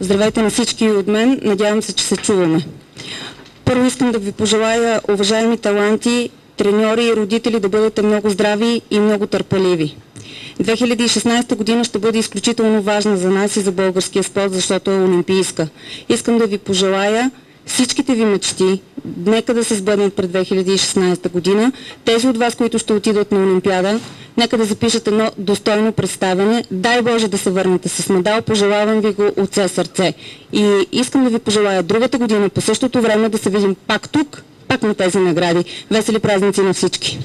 Здравейте на всички от мен, надявам се, че се чуваме. Първо искам да ви пожелая, уважаеми таланти, треньори и родители, да бъдете много здрави и много търпеливи. 2016 година ще бъде изключително важна за нас и за българския спорт, защото е олимпийска. Искам да ви пожелая всичките ви мечти, нека да се сбъднат пред 2016 година. Тези от вас, които ще отидат на Олимпиада, нека да запишат едно достойно представяне. Дай Боже да се върнете с медал, пожелавам ви го от все сърце. И искам да ви пожелая другата година по същото време да се видим пак тук, пак на тези награди. Весели празници на всички!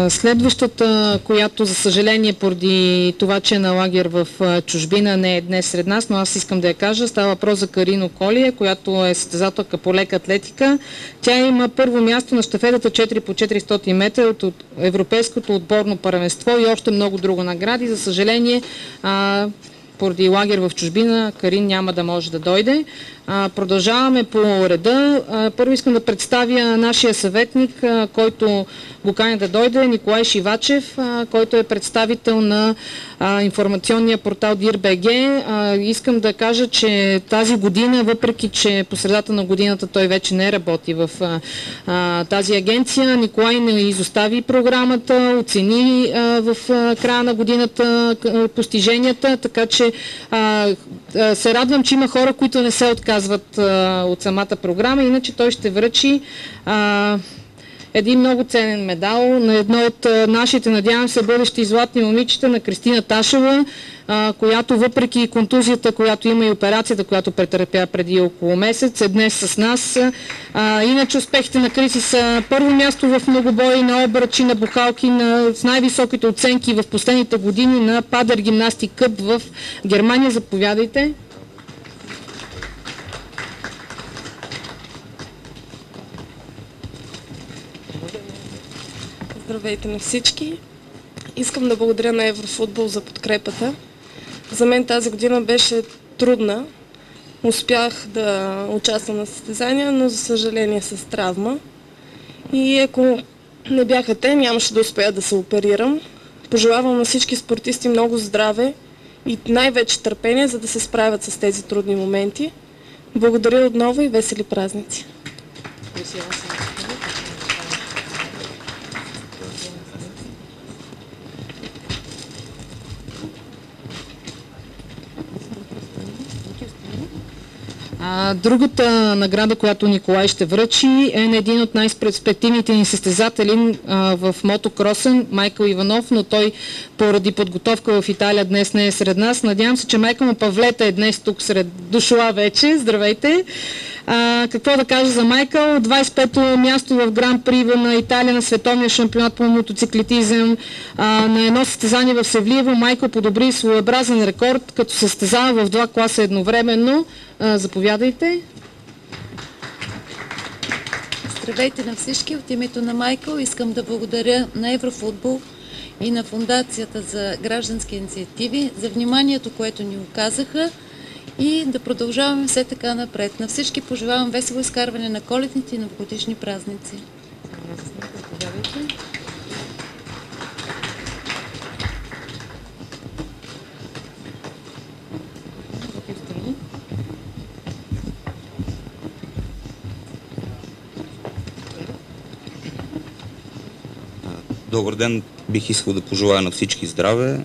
Следващата, която за съжаление поради това, че е на лагер в чужбина, не е днес сред нас, но аз искам да я кажа. Става въпрос за Карина Колия, която е състезателка по лека атлетика. Тя има първо място на щафетата 4 по 400 метра от Европейското отборно първенство и още много друго награди. За съжаление, поради лагер в чужбина, Карин няма да може да дойде. Продължаваме по реда. Първо искам да представя нашия съветник, който го каня да дойде, Николай Шивачев, който е представител на информационния портал DIR.BG. Искам да кажа, че тази година, въпреки че по средата на годината той вече не работи в тази агенция, Николай не изостави програмата, оцени в края на годината постиженията, така че се радвам, че има хора, които не се отказват от самата програма, иначе той ще връчи един много ценен медал на едно от нашите, надявам се, бъдещи златни момичета, на Кристина Ташева, която въпреки контузията, която има и операцията, която претърпя преди около месец, е днес с нас. Иначе успехите на Криси са първо място в многобой, на обръчи, на бухалки, с най-високите оценки в последните години на Падер Гимнастик Къп в Германия. Заповядайте. Здравейте на всички! Искам да благодаря на Еврофутбол за подкрепата. За мен тази година беше трудна. Успях да участвам на състезания, но за съжаление с травма. И ако не бяха те, нямаше да успея да се оперирам. Пожелавам на всички спортисти много здраве и най-вече търпение, за да се справят с тези трудни моменти. Благодаря отново и весели празници! Другата награда, която Николай ще връчи, е на един от най-перспективните ни състезатели в мотокроса, Майкъл Иванов, но той поради подготовка в Италия днес не е сред нас. Надявам се, че Майкъл Павлета е днес тук дошла вече. Здравейте! Какво да кажа за Майкъл? 25-то място в Гран-при на Италия на световния шампионат по мотоциклетизъм. На едно състезание в Севлиево Майкъл подобри своеобразен рекорд, като състезава в два класа едновременно. Заповядайте. Здравейте на всички! От името на Майкъл искам да благодаря на Еврофутбол и на Фондацията за граждански инициативи за вниманието, което ни оказаха, и да продължаваме все така напред. На всички пожелавам весело изкарване на коледните и новогодишни празници. Добър ден! Бих искал да пожелая на всички здраве,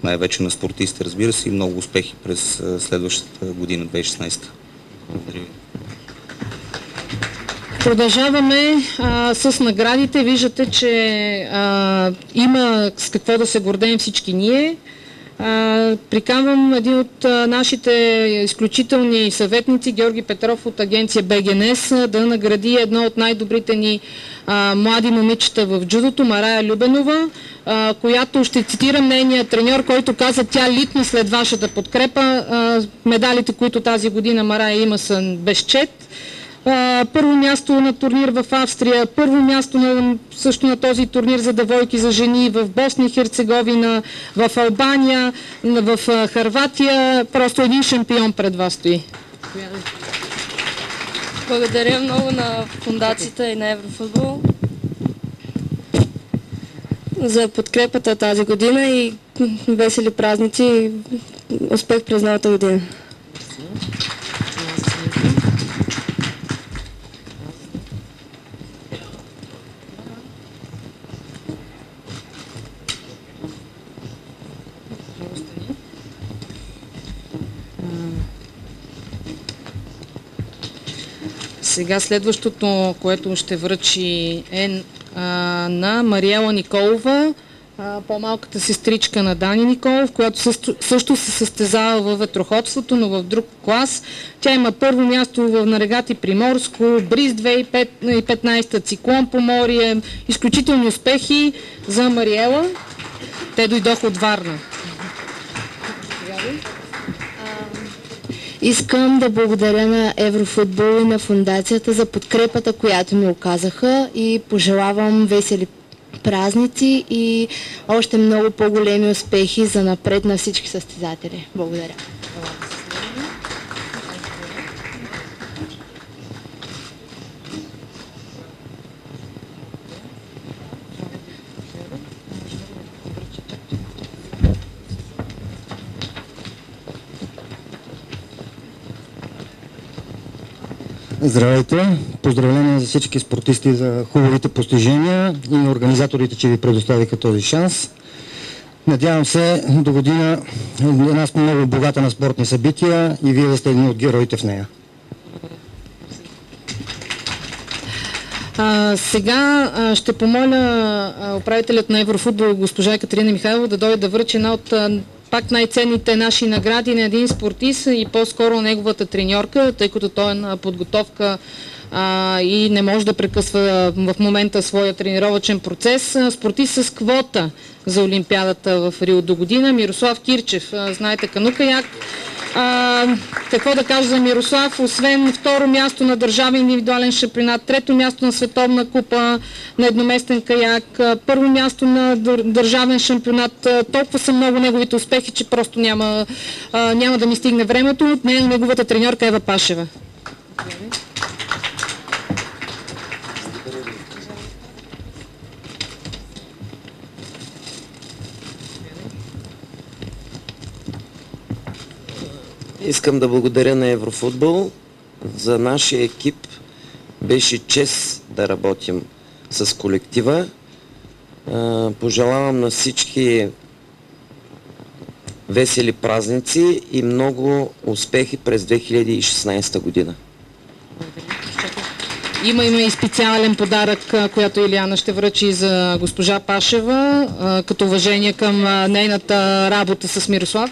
най-вече на спортистите, разбира се, и много успехи през следващата година, 2016. Благодаря ви. Продължаваме с наградите. Виждате, че има с какво да се гордеем всички ние. Приканвам един от нашите изключителни съветници, Георги Петров от агенция БГНС, да награди едно от най-добрите ни млади момичета в джудото, Марая Любенова, която ще цитирам нейния треньор, който каза: тя литна след вашата подкрепа. Медалите, които тази година Марая има, са безчет. Първо място на турнир в Австрия, първо място също на този турнир за девойки, за жени в Босна и Херцеговина, в Албания, в Хърватия. Просто един шампион пред вас стои. Благодаря много на фондацията и на Еврофутбол. за подкрепата тази година и весели празници и успех през новата година. Сега следващото, което ще връчи е на Мариела Николова, по-малката сестричка на Дани Николов, която също се състезава във ветроходството, но в друг клас. Тя има първо място на регати Приморско, Бриз 2015, Циклон Поморие. Изключителни успехи за Мариела. Те дойдоха от Варна. Искам да благодаря на Еврофутбол и на фундацията за подкрепата, която ми оказаха, и пожелавам весели празници и още много по-големи успехи за напред на всички състезатели. Благодаря. Здравейте! Поздравления за всички спортисти за хубавите постижения и на организаторите, че ви предоставиха този шанс. Надявам се до година една много богата на спортни събития и вие да сте едни от героите в нея. Сега ще помоля управителят на Еврофутбол госпожа Екатерина Михайлова да дойде да връчи една от пак най-ценните наши награди на един спортист и по-скоро неговата треньорка, тъй като той е на подготовка и не може да прекъсва в момента своя тренировъчен процес. Спортист с квота за Олимпиадата в Рио до година, Мирослав Кирчев. Знаете, канукаяк. Какво да кажа за Мирослав? Освен второ място на държавен индивидуален шампионат, трето място на световна купа на едноместен каяк, първо място на държавен шампионат. Толкова са много неговите успехи, че просто няма да ми стигне времето. Неговата треньорка Ева Пашева. Искам да благодаря на Еврофутбол. За нашия екип беше чест да работим с колектива. Пожелавам на всички весели празници и много успехи през 2016 година. Има и специален подарък, която Илияна ще връчи за госпожа Пашева, като уважение към нейната работа с Мирослав.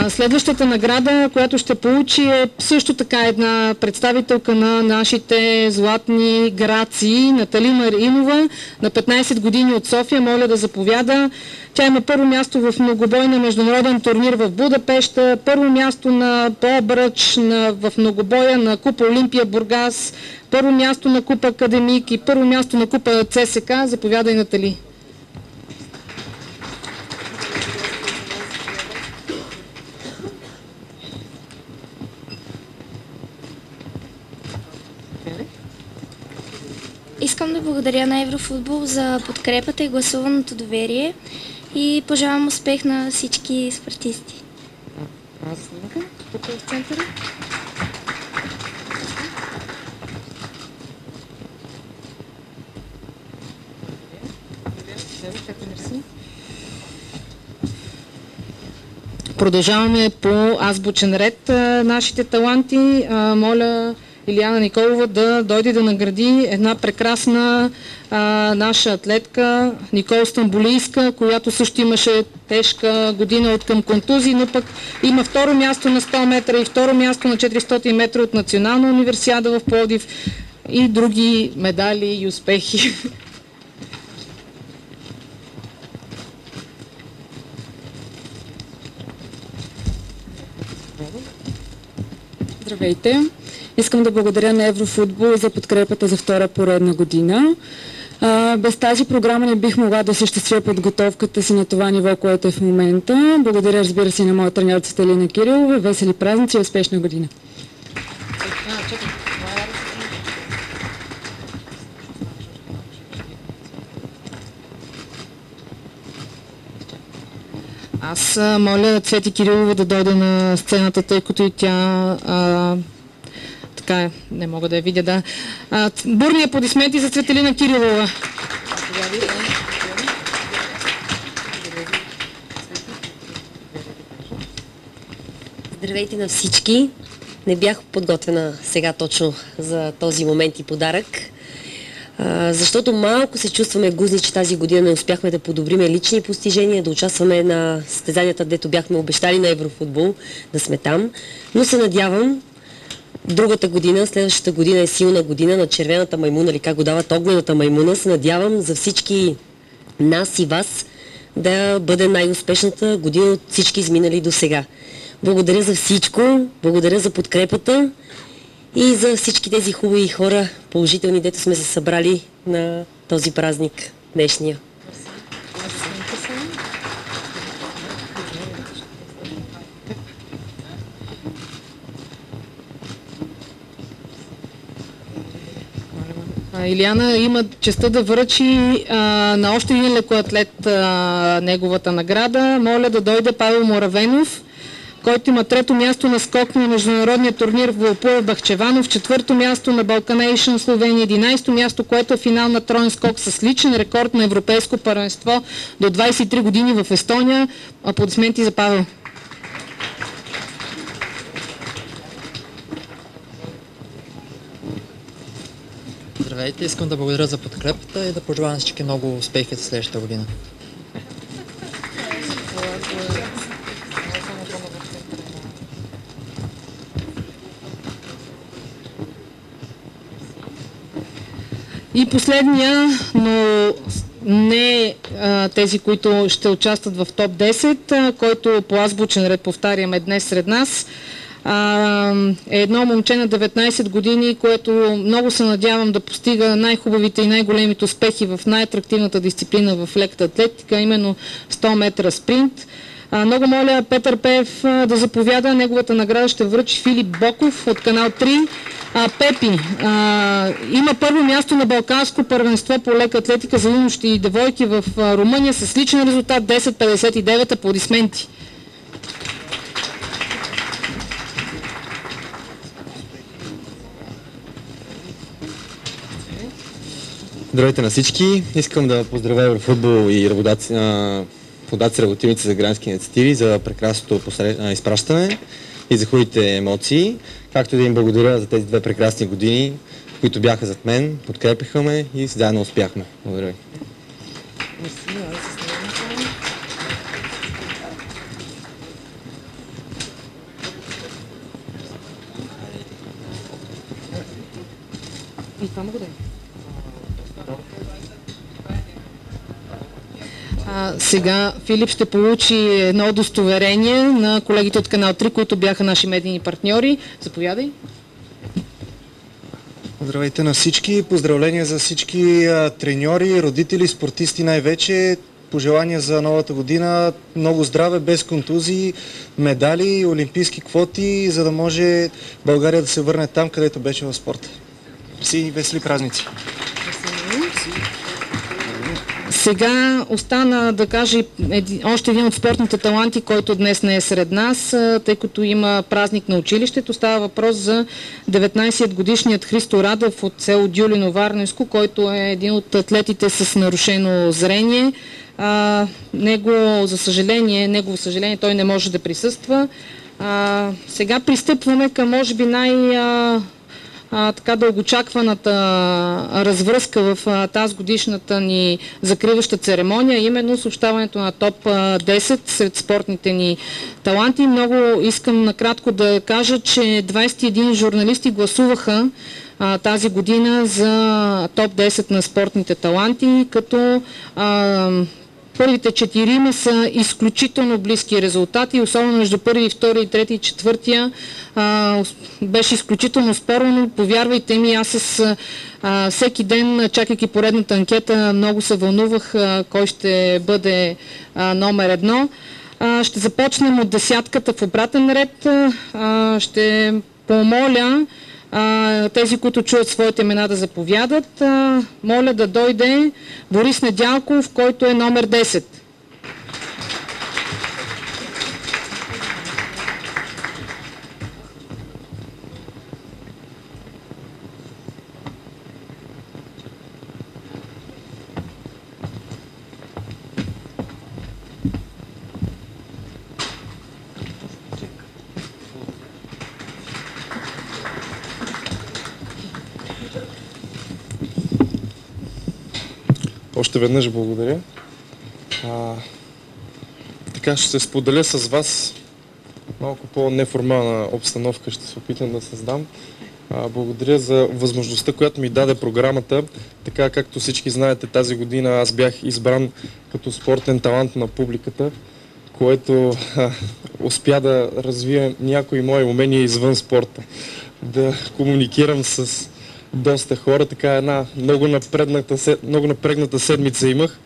Следващата награда, която ще получи, е също така една представителка на нашите златни граци, Натали Маринова, на 15 години от София. Моля да заповяда. Тя има първо място в многобой на международен турнир в Будапеща, първо място на по-обръч в многобоя на Купа Олимпия Бургас, първо място на Купа Академик и първо място на Купа ЦСК. Заповядай, Натали. Искам да благодаря на Еврофутбол за подкрепата и гласуваното доверие и пожелавам успех на всички спортисти. Тук е в центъра. Продължаваме по азбучен ред нашите таланти. Моля Илияна Николова да дойде да награди една прекрасна наша атлетка Никол Стамбулийска, която също имаше тежка година от към контузии, но пък има второ място на 100 метра и второ място на 400 метра от Национална универсиада в Пловдив и други медали и успехи. Здравейте! Искам да благодаря на Еврофутбол за подкрепата за втора поредна година. Без тази програма не бих могла да осъществя подготовката си на това ниво, което е в момента. Благодаря, разбира се, на моя треньор Цветелина Кирилова. Весели празници и успешна година! Аз моля Цвети Кирилова да дойде на сцената, тъй като и тя така не мога да я видя, да. Бурни аплодисменти за Цветелина Кирилова. Здравейте на всички! Не бях подготвена сега точно за този момент и подарък, защото малко се чувстваме гузни, че тази година не успяхме да подобриме лични постижения, да участваме на състезанията, дето бяхме обещали на Еврофутбол, да сме там. Но се надявам другата година, следващата година е силна година на червената маймуна, или как го дават огнената маймуна. Се надявам за всички нас и вас да бъде най-успешната година от всички изминали до сега. Благодаря за всичко, благодаря за подкрепата и за всички тези хубави хора, положителни, дето сме се събрали на този празник днешния. Илияна има честта да връчи на още един лекоатлет неговата награда. Моля да дойде Павел Моравенов, който има 3-то място на скок на международния турнир в Волпуев Бахчеванов, 4-то място на Балканейшн Словения, 11-то място, което е финал на троен скок с личен рекорд на европейско първенство до 23 години в Естония. Аплодисменти за Павел. Здравейте, искам да благодаря за подкрепата и да пожелая на всички много успехи за следващата година. И последния, но не тези, които ще участват в топ 10, който по азбучен ред, повтаряме, днес сред нас, е едно момче на 19 години, което много се надявам да постига най-хубавите и най-големите успехи в най-атрактивната дисциплина в леката атлетика, именно 100 метра спринт. Много моля Петър Пеев да заповяда. Неговата награда ще връчи Филип Боков от канал 3. Пепи има първо място на Балканско първенство по лека атлетика за юноши и девойки в Румъния с личен резултат 10:59. Аплодисменти. Здравейте на всички! Искам да поздравя Еврофутбол и Фондация Работилници за граждански инициативи за прекрасното изпращане и за хубавите емоции, както да им благодаря за тези 2 прекрасни години, които бяха зад мен, подкрепиха ме и заедно успяхме. Благодаря ви. Сега Филип ще получи едно удостоверение на колегите от канал 3, които бяха наши медийни партньори. Заповядай. Здравейте на всички. Поздравления за всички треньори, родители, спортисти най-вече. Пожелания за новата година. Много здраве, без контузии, медали, олимпийски квоти, за да може България да се върне там, където беше в спорта. Си весели празници! Сега остана да кажа още един от спортните таланти, който днес не е сред нас, тъй като има празник на училището. Става въпрос за 19-годишният Христо Радев от село Дюлино, Варненско, който е един от атлетите с нарушено зрение. Негово съжаление, той не може да присъства. Сега пристъпваме към, може би, така дългоочакваната развръзка в тази годишната ни закриваща церемония, именно съобщаването на топ 10 сред спортните ни таланти. Много искам накратко да кажа, че 21 журналисти гласуваха тази година за топ 10 на спортните таланти, като Първите 4 са изключително близки резултати, особено между първи, втори, трети и четвъртия беше изключително спорно. Повярвайте ми, аз всеки ден, чакайки поредната анкета, много се вълнувах кой ще бъде номер 1. Ще започнем от десятката в обратен ред. Ще помоля тези, които чуят своите имена, да заповядат. Моля да дойде Борис Недялков, който е номер 10. Още веднъж благодаря. Така ще се споделя с вас малко по-неформална обстановка, ще се опитам да създам. Благодаря за възможността, която ми даде програмата. Така както всички знаете, тази година аз бях избран като спортен талант на публиката, което успя да развия някои мои умения извън спорта. Да комуникирам с доста хора, така една много напрегната седмица имах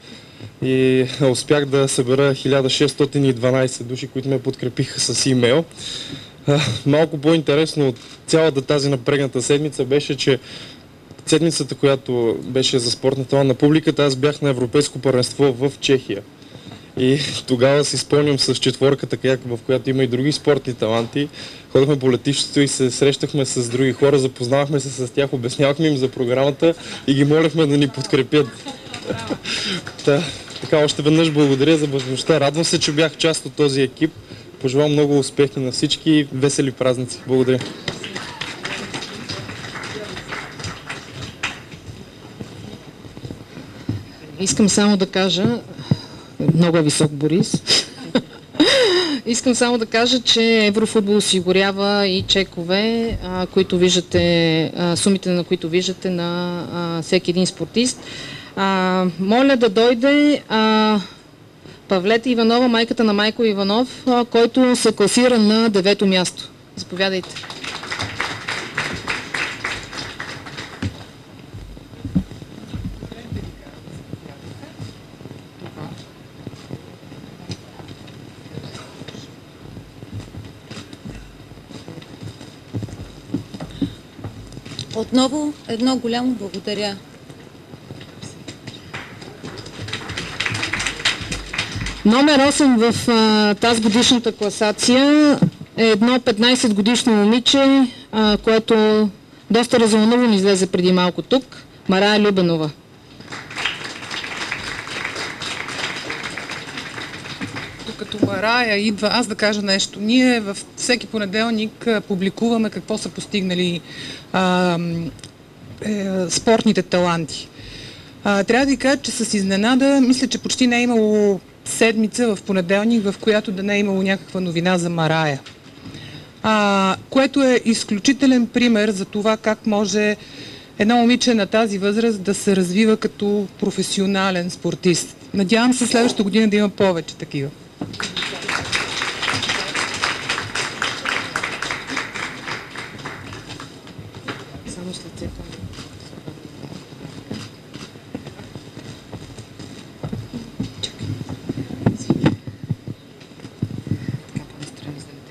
и успях да събера 1612 души, които ме подкрепиха с имейл. Малко по-интересно от цялата тази напрегната седмица беше, че седмицата, която беше за спортна талант на публиката, аз бях на Европейско първенство в Чехия. И тогава си спомням с четворката, в която има и други спортни таланти. Ходихме по летището и се срещахме с други хора, запознавахме се с тях, обяснявахме им за програмата и ги молихме да ни подкрепят. Така, още веднъж благодаря за възможността. Радвам се, че бях част от този екип. Пожелавам много успехи на всички и весели празници. Благодаря. Искам само да кажа, много е висок Борис, искам само да кажа, че Еврофутбол осигурява и чекове, които виждате, сумите на които виждате на всеки един спортист. Моля да дойде Павлета Иванова, майката на Майко Иванов, който се класира на 9-то място. Заповядайте. Отново едно голямо благодаря. Номер 8 в тази годишната класация е едно 15-годишно момиче, което доста развълнувано излезе преди малко тук. Марая Любенова. Докато Марая идва, аз да кажа нещо. Ние във всеки понеделник публикуваме какво са постигнали спортните таланти. Трябва да ви кажа, че с изненада, мисля, че почти не е имало седмица в понеделник, в която да не е имало някаква новина за Марая. Което е изключителен пример за това как може едно момиче на тази възраст да се развива като професионален спортист. Надявам се следващата година да има повече такива.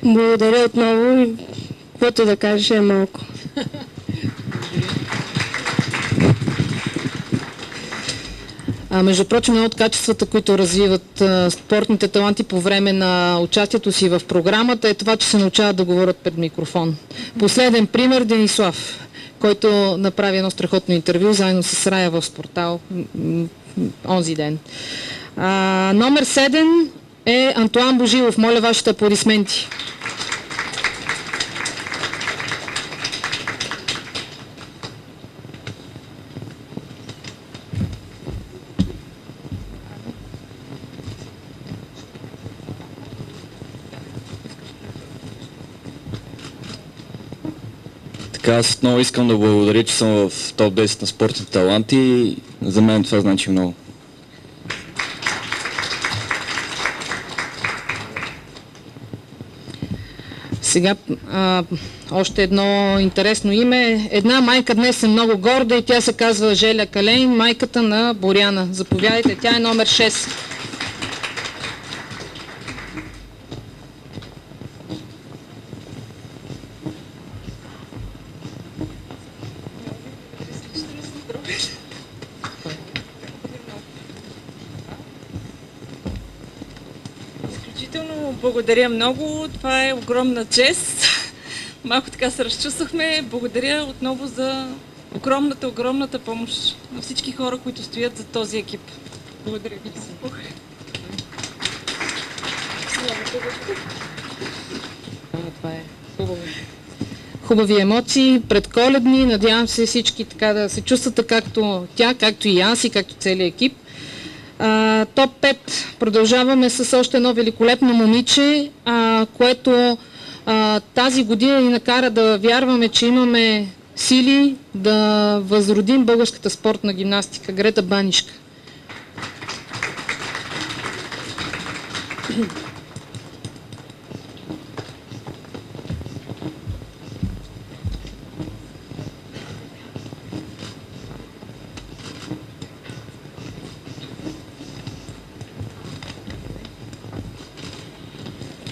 Благодаря отново и каквото да кажеш е малко. Между прочим, едно от качествата, които развиват спортните таланти по време на участието си в програмата е това, че се научават да говорят пред микрофон. Последен пример Денислав, който направи едно страхотно интервю заедно с Рая в Спортал онзи ден. Номер 7 е Антуан Божилов. Моля вашите аплодисменти. Аз отново искам да благодаря, че съм в топ 10 на спортните таланти. За мен това значи много. Сега още едно интересно име. Една майка днес е много горда и тя се казва Желя Калейн, майката на Боряна. Заповядайте, тя е номер 6. Благодаря много. Това е огромна чест. Малко така се разчувствахме. Благодаря отново за огромната помощ на всички хора, които стоят за този екип. Благодаря ви. Това е хубаво. Хубави емоции, предколедни. Надявам се всички така да се чувствате както тя, както и аз и както целият екип. Топ 5. Продължаваме с още едно великолепно момиче, което тази година ни накара да вярваме, че имаме сили да възродим българската спортна гимнастика. Грета Банишка.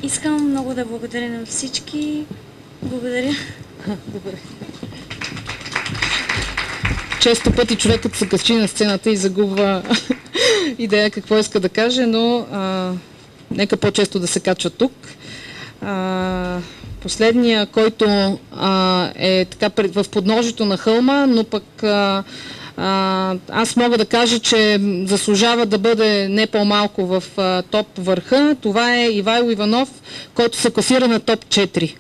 Искам много да благодаря на всички. Благодаря. Добре. Често пъти човекът се качи на сцената и загубва идея какво иска да каже, но нека по-често да се качва тук. Последния, който е така в подножието на хълма, но пък аз мога да кажа, че заслужава да бъде не по-малко в топ върха. Това е Ивайло Иванов, който се класира на топ 4.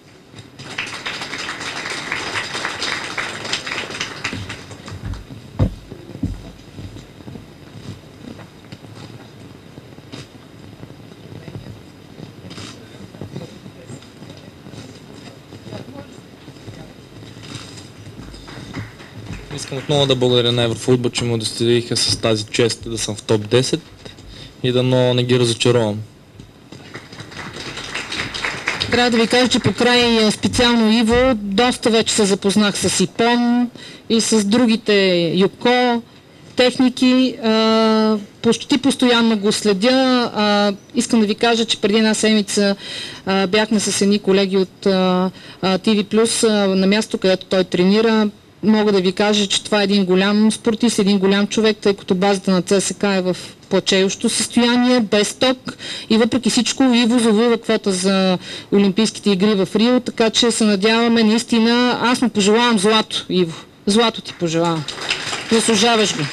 Искам отново да благодаря на Еврофутбол, че му удостоиха с тази чест да съм в топ 10 и дано не ги разочаровам. Трябва да ви кажа, че покрай специално Иво, доста вече се запознах с Ипон и с другите Юко техники. Почти постоянно го следя. Искам да ви кажа, че преди една седмица бяхме с едни колеги от TV+, на място, където той тренира. Мога да ви кажа, че това е един голям спортист, един голям човек, тъй като базата на ЦСК е в плачещо състояние, без ток и въпреки всичко Иво завоюва квота за Олимпийските игри в Рио, така че се надяваме наистина, аз му пожелавам злато, Иво. Злато ти пожелавам. Заслужаваш го.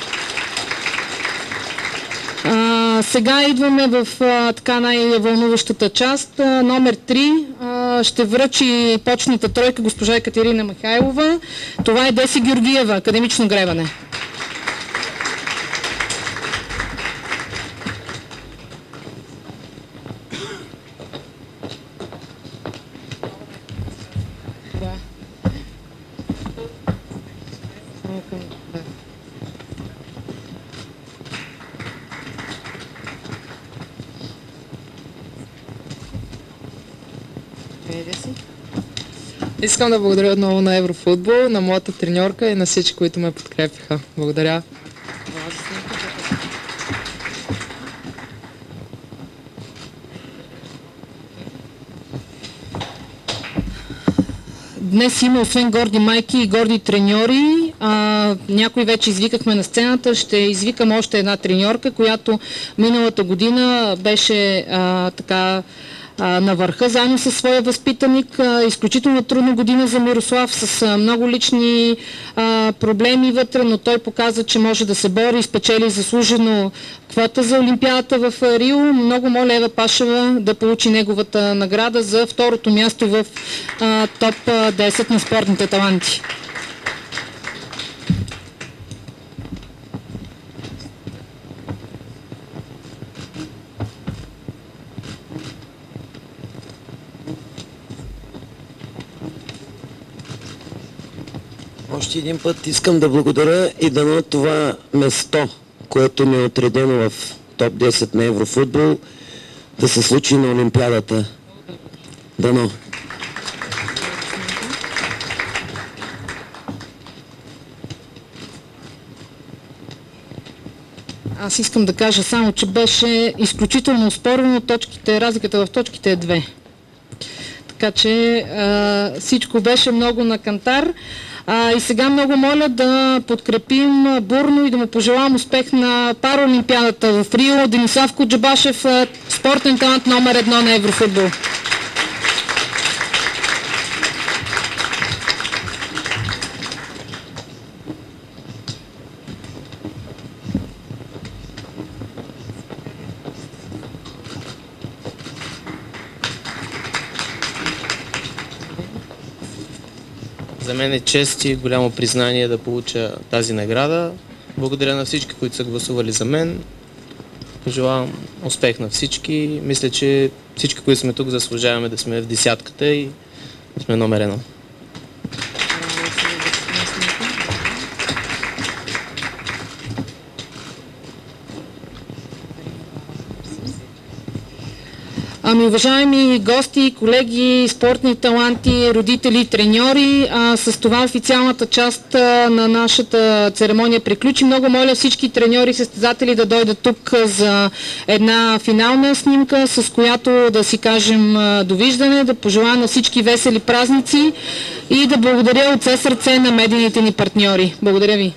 Сега идваме в така най-вълнуващата част. Номер 3 ще връчи почната тройка госпожа Екатерина Михайлова. Това е Деси Георгиева, академично гребане. Искам да благодаря отново на Еврофутбол, на моята треньорка и на всички, които ме подкрепиха. Благодаря. Днес има освен горди майки и горди треньори. Някои вече извикахме на сцената. Ще извикам още една треньорка, която миналата година беше така на върха, заедно със своя възпитаник. Изключително трудна година за Мирослав, с много лични проблеми вътре, но той показа, че може да се бори и спечели заслужено квота за Олимпиадата в Рио. Много моля Ева Пашева да получи неговата награда за второто място в топ 10 на спортните таланти. Още един път искам да благодаря и дано това место, което ми е отредено в топ 10 на Еврофутбол, да се случи на Олимпиадата. Дано. Аз искам да кажа само, че беше изключително спорно, разликата в точките е 2. Така че всичко беше много на кантар. И сега много моля да подкрепим бурно и да му пожелавам успех на Параолимпиадата в Рио. Денислав Коджабашев, спортен талант номер 1 на Еврофутбол. За мен е чест и голямо признание да получа тази награда. Благодаря на всички, които са гласували за мен. Пожелавам успех на всички. Мисля, че всички, които сме тук, заслужаваме да сме в десятката и да сме номер 1. Уважаеми гости, колеги, спортни таланти, родители, треньори, с това официалната част на нашата церемония приключи. Много моля всички треньори и състезатели да дойдат тук за една финална снимка, с която да си кажем довиждане, да пожелая на всички весели празници и да благодаря от все сърце на медийните ни партньори. Благодаря ви.